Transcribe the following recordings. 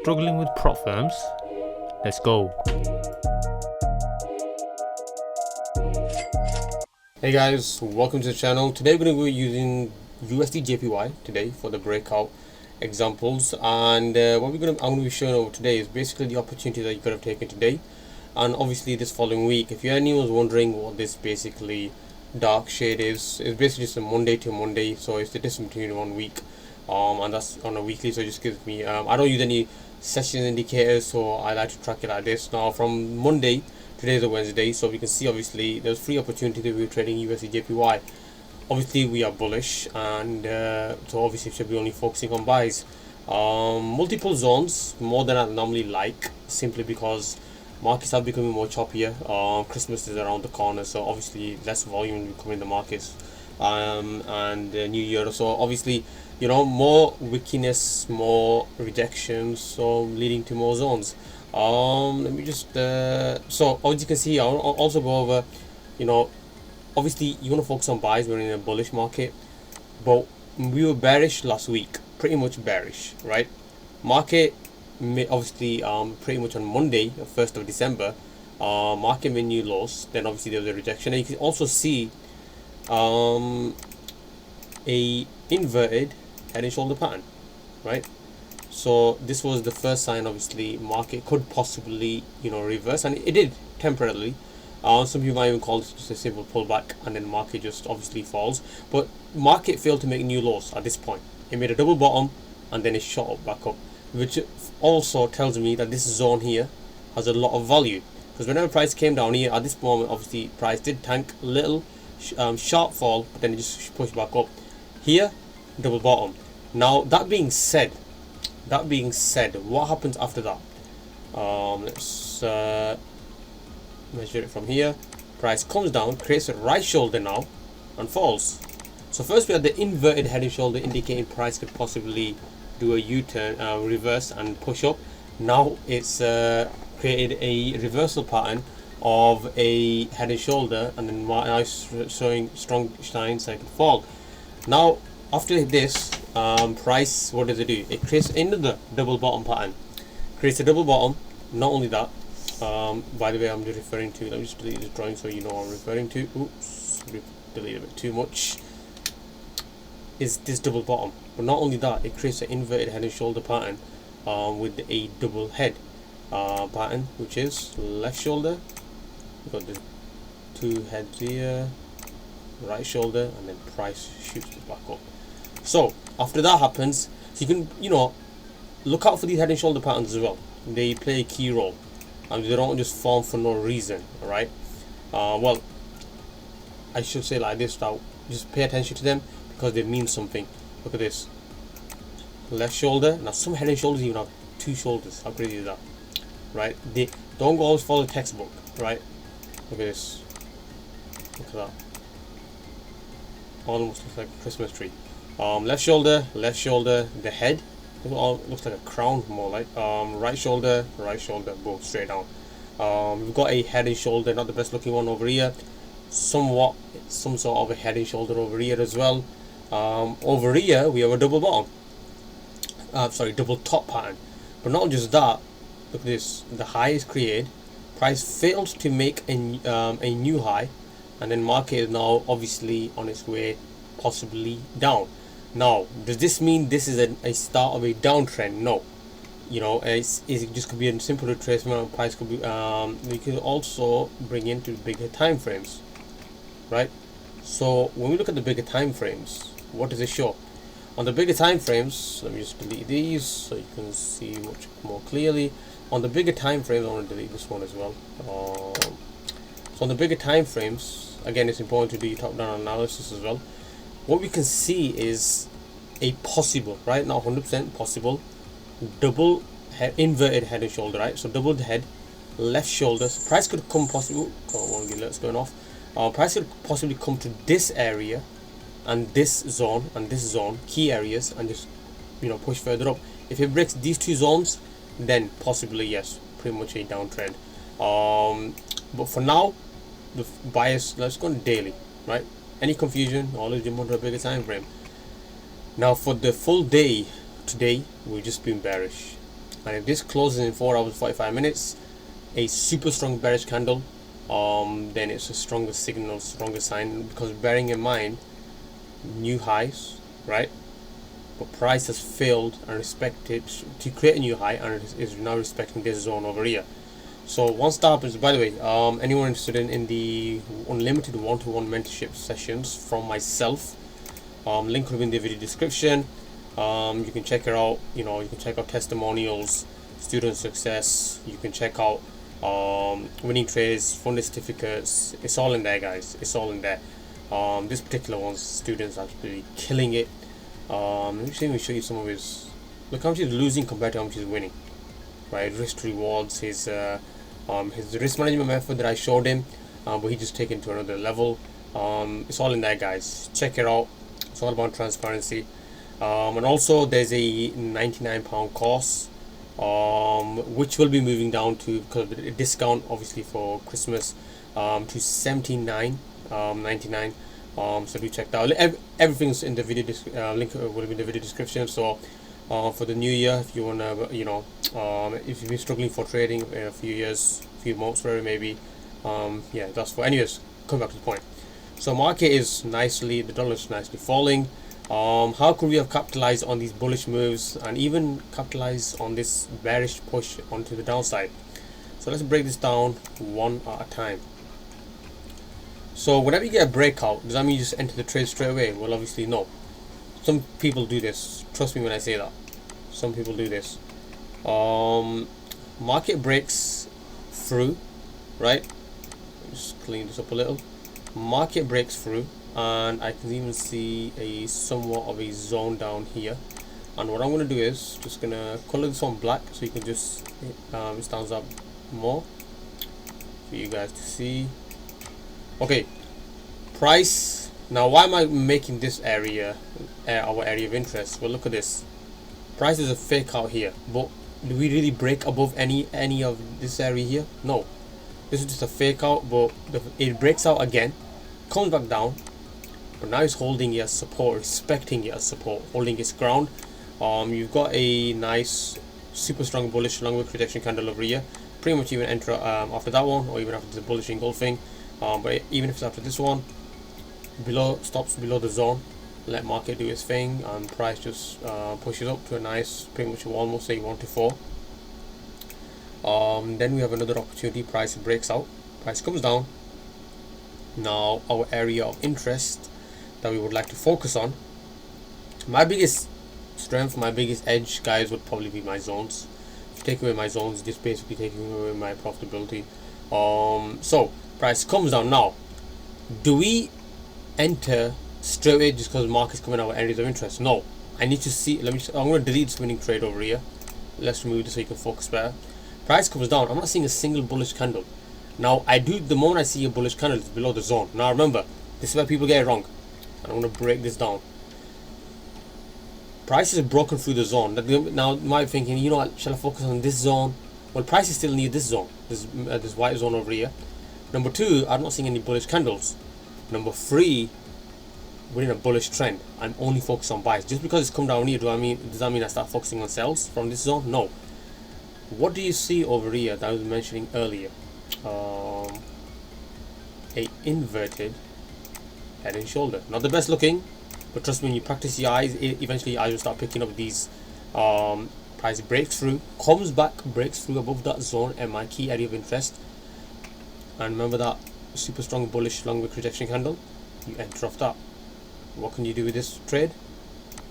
struggling with prop firms? Let's go. Hey guys, welcome to the channel. Today we're going to be using USD JPY today for the breakout examples, and what I'm going to be showing over today is basically the opportunity that you could have taken today and obviously this following week. If anyone's wondering what this basically dark shade is, it's basically just a Monday to Monday, so it's the difference between 1 week and that's on a weekly, so it just gives me I don't use any session indicators, so I like to track it like this. Now from Monday, today is a Wednesday, so we can see obviously there's free opportunity that we're trading USD JPY. Obviously we are bullish, and so obviously should be only focusing on buys. Multiple zones more than I normally like, simply because markets are becoming more choppier. Christmas is around the corner, so obviously less volume will come in the markets, and New Year, so obviously more wickiness, more rejections, so leading to more zones. Let me just so as you can see, I'll also go over, obviously you want to focus on buys when in a bullish market, but we were bearish last week, pretty much bearish, right? Market obviously pretty much on Monday, 1st of December, market made new lows. Then obviously there was a rejection, and you can also see a inverted head and shoulder pattern, right? So this was the first sign obviously market could possibly reverse, and it did temporarily. Some people might even call this just a simple pullback, and then market just obviously falls. But market failed to make new lows at this point. It made a double bottom and then it shot up back up, which also tells me that this zone here has a lot of value, because whenever price came down here at this moment, obviously price did tank a little, sharp fall, but then it just pushed back up. Here, double bottom. Now that being said, what happens after that? Let's measure it from here. Price comes down, creates a right shoulder now, and falls. So first we had the inverted head and shoulder, indicating price could possibly do a U-turn, reverse and push up. Now it's created a reversal pattern of a head and shoulder, and then now showing strong signs that it could fall. Now after this, price, what does it do? It creates another double bottom pattern, creates a double bottom. Not only that, by the way, I'm just referring to, let me just delete this drawing so you know what I'm referring to. Oops, delete a bit too much. Is this double bottom, but not only that, it creates an inverted head and shoulder pattern with a double head pattern, which is left shoulder. We've got the two heads here, right shoulder, and then price shoots back up. So after that happens, so you can look out for these head and shoulder patterns as well. They play a key role, and they don't just form for no reason. All right, well, I should say like this now, just pay attention to them because they mean something. Look at this left shoulder. Now some head and shoulders even have two shoulders. How crazy is that, right? They don't always follow the textbook, right? Look at this, look at that, almost looks like a Christmas tree. Left shoulder, the head looks like a crown, more like right shoulder, boom, straight down. We've got a head and shoulder, not the best looking one over here, some sort of a head and shoulder over here as well. Over here we have a double bottom, double top pattern. But not just that, look at this, the high is created, price failed to make a new high, and then market is now obviously on its way possibly down. Now does this mean this is a start of a downtrend? No. It just could be a simple retracement. Price could be we could also bring into bigger time frames, right? So when we look at the bigger time frames, what does it show? On the bigger time frames, let me just delete these so you can see much more clearly. On the bigger time frames, I want to delete this one as well. So on the bigger time frames, again, it's important to do top-down analysis as well. What we can see is a possible, right, not 100% possible, double head, inverted head and shoulder, right? So double the head, left shoulder. So price could come possible. One alert's going off. Price could possibly come to this area and this zone, key areas, and just push further up. If it breaks these two zones, then possibly yes, pretty much a downtrend. But for now, the bias, let's go on daily, right? Any confusion, always jump onto a bigger time frame. Now for the full day today, we've just been bearish. and if this closes in 4 hours 45 minutes, a super strong bearish candle, then it's a stronger signal, stronger sign, because bearing in mind new highs, right? But price has failed and respected to create a new high, and is now respecting this zone over here. So once that happens, by the way, anyone interested in the unlimited one-to-one mentorship sessions from myself, link will be in the video description. You can check it out. You can check out testimonials, student success. You can check out winning trades, funded certificates. It's all in there, guys. It's all in there. This particular one's students actually killing it. Let me show you some of his. Look how much he's losing compared to how much he's winning. Right, risk rewards, his risk management method that I showed him, but he just taken to another level. It's all in there, guys. Check it out. It's all about transparency. And also there's a £99 course, which will be moving down to, because of the discount obviously for Christmas, to $79.99. So do check that out. Everything's in the video link will be in the video description. So for the new year, if you wanna, if you've been struggling for trading a few years, few months, whatever it may be, yeah, that's for. Anyways, come back to the point. So market is nicely, the dollar is nicely falling. How could we have capitalized on these bullish moves and even capitalized on this bearish push onto the downside? So let's break this down one at a time. So whenever you get a breakout, does that mean you just enter the trade straight away? Well, obviously no. Some people do this. Trust me when I say that. Some people do this. Market breaks through, right? Just clean this up a little. Market breaks through, and I can even see a somewhat of a zone down here. And what I'm going to do is just going to color this one black so you can just it stands up more for you guys to see. Okay, price. Now why am I making this area our area of interest? Well, look at this. Price is a fake out here, but do we really break above any of this area here? No, this is just a fake out, but it breaks out again, comes back down, but now it's holding it as support, respecting it as support, holding its ground. You've got a nice super strong bullish long wick rejection candle over here. Pretty much even enter after that one, or even after the bullish engulfing. But even if it's after this one, stops below the zone, let market do its thing, and price just pushes up to a nice, pretty much almost say 1 to 4. Then we have another opportunity. Price breaks out, price comes down. Now our area of interest that we would like to focus on, my biggest strength, my biggest edge, guys, would probably be my zones. If you take away my zones, just basically taking away my profitability. So price comes down. Now, do we enter straight away just because the market's coming out with areas of interest? No, I need to see. I'm going to delete this winning trade over here. Let's remove this so you can focus better. Price comes down. I'm not seeing a single bullish candle. Now the moment I see a bullish candle, it's below the zone. Now remember, this is where people get it wrong, and I'm going to break this down. Price is broken through the zone. Now you might be thinking, you know what, shall I focus on this zone? Well, price is still near this zone, this white zone over here. Number 2, I'm not seeing any bullish candles. Number 3, we're in a bullish trend. I'm only focused on buys. Just because it's come down here, does that mean I start focusing on sells from this zone? No. What do you see over here that I was mentioning earlier? A inverted head and shoulder. Not the best looking, but trust me, when you practice your eyes, eventually your eyes will start picking up these. Price breaks through, comes back, breaks through above that zone and my key area of interest. And remember that super strong bullish long wick rejection candle, you enter off that. What can you do with this trade?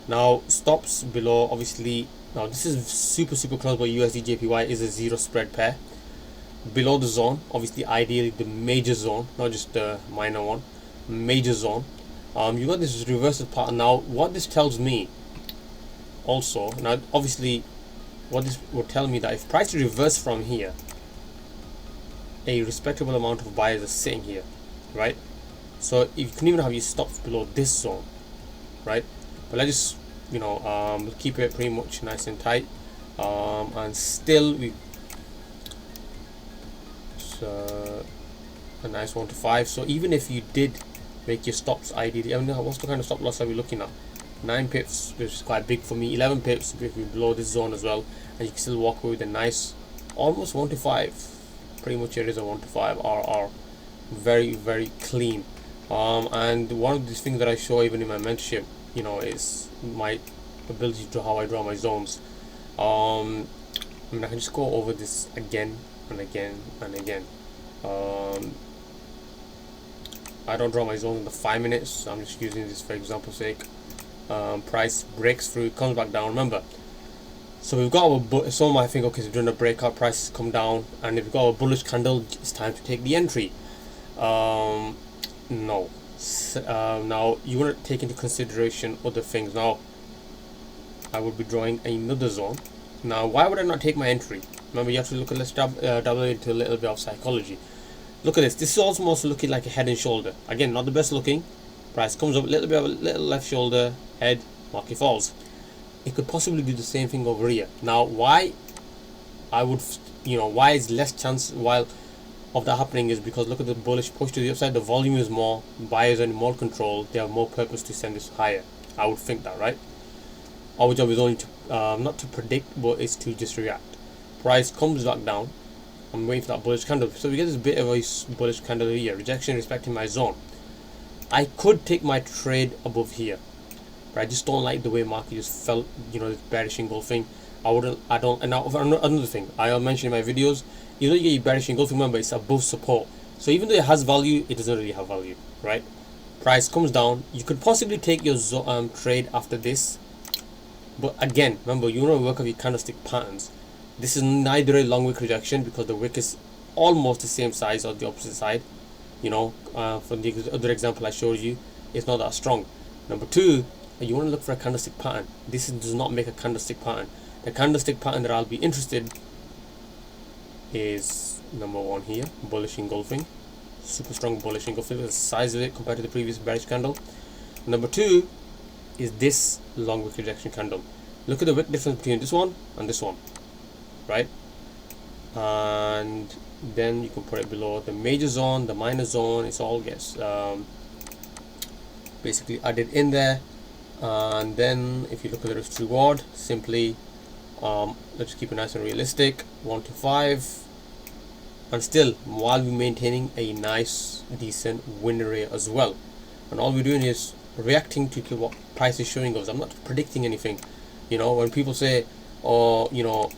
Now stops below, obviously. Now this is super close, but USD JPY is a zero spread pair. Below the zone, obviously ideally the major zone, not just the minor one, major zone. You got this reversal pattern. Now what this tells me also, now obviously what this will tell me, that if price reverse from here, a respectable amount of buyers are sitting here, right? So you can even have your stops below this zone, right? But let's just keep it pretty much nice and tight, and still a nice 1 to 5. So even if you did make your stops ideally, what's the kind of stop loss are we looking at? 9 pips, which is quite big for me, 11 pips if we blow this zone as well, and you can still walk away with a nice almost 1 to 5. Pretty much it is a 1 to 5 RR. Very, very clean. And one of these things that I show even in my mentorship, you know, is my ability to how I draw my zones. I mean, I can just go over this again and again and again. I don't draw my zones in the 5 minutes. I'm just using this for example's sake. Price breaks through, comes back down. Remember, so we've got our some might think, okay, so during a breakout, prices come down, and if we've got a bullish candle, it's time to take the entry. No. Now you want to take into consideration other things. Now I would be drawing another zone. Now why would I not take my entry? Remember, you have to look at, let's double into a little bit of psychology. Look at this. This is almost looking like a head and shoulder. Again, not the best looking. Price comes up a little bit of a little left shoulder, head, market falls. It could possibly do the same thing over here. Now why I would, you know, why is less chance while of that happening is because look at the bullish push to the upside. The volume is more, buyers are in more control, they have more purpose to send this higher. I would think that, right? Our job is only to not to predict, but it's to just react. Price comes back down. I'm waiting for that bullish candle, so we get this bit of a bullish candle here, rejection respecting my zone. I could take my trade above here, but I just don't like the way market just felt, you know, this bearish engulfing. And now another thing I'll mention in my videos, you know, you get bearish engulfing, remember it's above support, so even though it has value, it doesn't really have value, right? Price comes down, you could possibly take your trade after this, but again, remember, you want to work with your candlestick patterns. This is neither a long wick rejection because the wick is almost the same size or the opposite side. You know, from the other example I showed you, it's not that strong. Number two, you want to look for a candlestick pattern. This does not make a candlestick pattern. The candlestick pattern that I'll be interested is number one here, bullish engulfing, super strong bullish engulfing. The size of it compared to the previous bearish candle. Number two is this long wick rejection candle. Look at the wick difference between this one and this one, right? And then you can put it below the major zone, the minor zone. It's all gets basically added in there. And then if you look at the risk reward, simply let's keep it nice and realistic, 1 to 5, and still while we're maintaining a nice decent win rate as well. And all we're doing is reacting to what price is showing us. I'm not predicting anything. You know, when people say, oh, you know,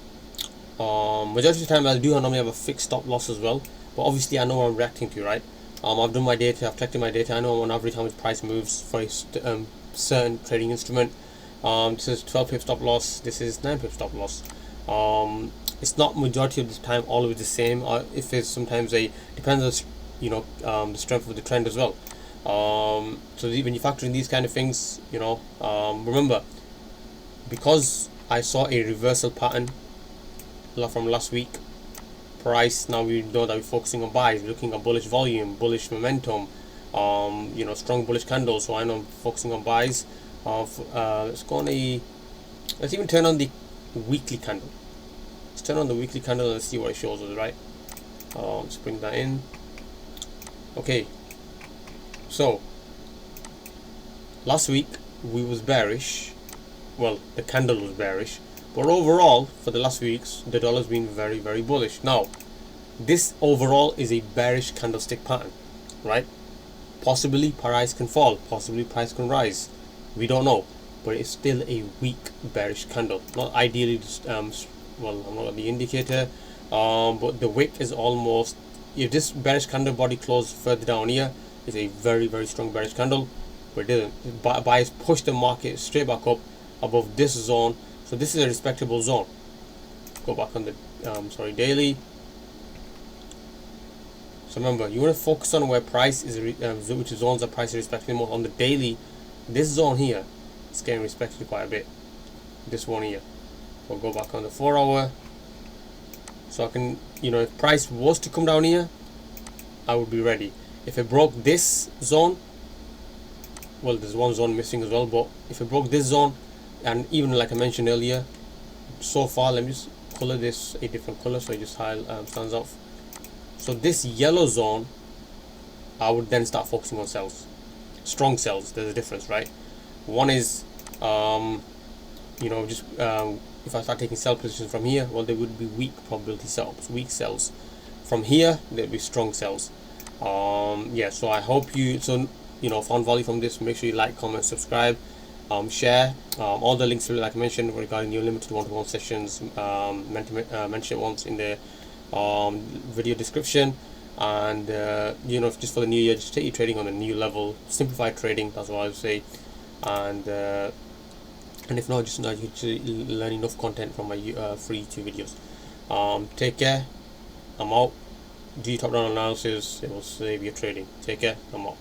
majority of the time I normally have a fixed stop loss as well, but obviously I know what I'm reacting to, right? I've done my data, I've checked in my data, I know on average how much price moves for a certain trading instrument. This is 12 pip stop loss, this is 9 pip stop loss. It's not majority of the time always the same. If it's sometimes depends on, you know, the strength of the trend as well. So when you factor in these kind of things, you know, remember, because I saw a reversal pattern from last week, price, now we know that we're focusing on buys, we're looking at bullish volume, bullish momentum, you know, strong bullish candles, so I know I'm focusing on buys. Let's go on let's even turn on the weekly candle. Let's turn on the weekly candle and see what it shows us, right? Let's bring that in. Okay, so last week we was bearish, well, the candle was bearish, but overall for the last weeks the dollar's been very, very bullish. Now this overall is a bearish candlestick pattern, right? Possibly price can fall, possibly price can rise, we don't know, but it's still a weak bearish candle. Not ideally, well, I'm not at the indicator, but the wick is almost, if this bearish candle body closed further down here, is a very, very strong bearish candle, but it didn't. Buyers pushed the market straight back up above this zone, so this is a respectable zone. Go back on the daily. So remember, you want to focus on where price is, which zones are price respecting more. On the daily, this zone here is getting respected quite a bit. This one here. We'll go back on the 4 hour. So I can, you know, if price was to come down here, I would be ready. If it broke this zone, well, there's one zone missing as well, but if it broke this zone, and even like I mentioned earlier, so far, let me just color this a different color so it just stands out. So this yellow zone, I would then start focusing on sells, strong sells. There's a difference, right? One is you know, just if I start taking sell positions from here, well, there would be weak probability sells, weak sells. From here, there'll be strong sells. Yeah, so I hope you found value from this. Make sure you like, comment, subscribe, share. All the links, like I mentioned, regarding new limited one-to-one sessions, mentorship ones in the video description. And just for the new year, just take your trading on a new level, simplified trading. That's what I would say. And if not, just you learn enough content from my free YouTube videos. Take care. I'm out. Do your top down analysis. It will save your trading. Take care. I'm out.